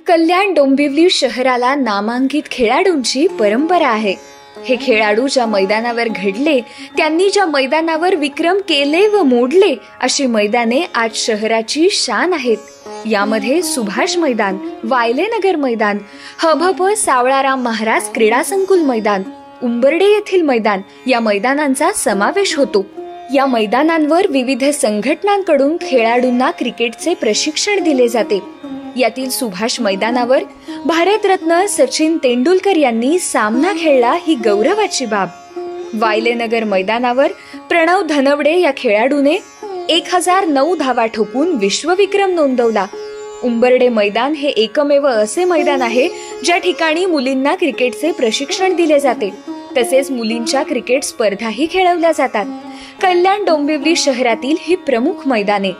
कल्याण डोंबिवली शहराला नामांकित खेळाडूंची परंपरा आहे। हे खेळाडू ज्या मैदानावर घडले, त्यांनी ज्या मैदानावर विक्रम केले व मोडले, अशी मैदाने आज शहराची शान आहेत। यामध्ये सुभाष मैदान, वायलेनगर मैदान, हभप सावळाराम महाराज क्रीडा संकुल मैदान, उंबर्डे येथील मैदान या मैदानांचा समावेश होतो। या मैदानांवर विविध संघटनांकडून खेळाडूंना क्रिकेटचे प्रशिक्षण दिले जाते। यातील सुभाष मैदानावर भारतरत्न सचिन तेंडुलकर यांनी सामना खेळला ही गौरवाची बाब। वायलेनगर मैदानावर प्रणव धनवडे या खेळाडूने 1009 धावा ठोकून विश्वविक्रम नोंदवला। उंबर्डे मैदान हे एकमेव असे मैदान आहे ज्या ठिकाणी मुलींना क्रिकेटचे प्रशिक्षण दिले जाते, तसेच मुलींच्या क्रिकेट स्पर्धाही खेळवल्या जातात। कल्याण डोंबिवली शहरातील ही प्रमुख मैदाने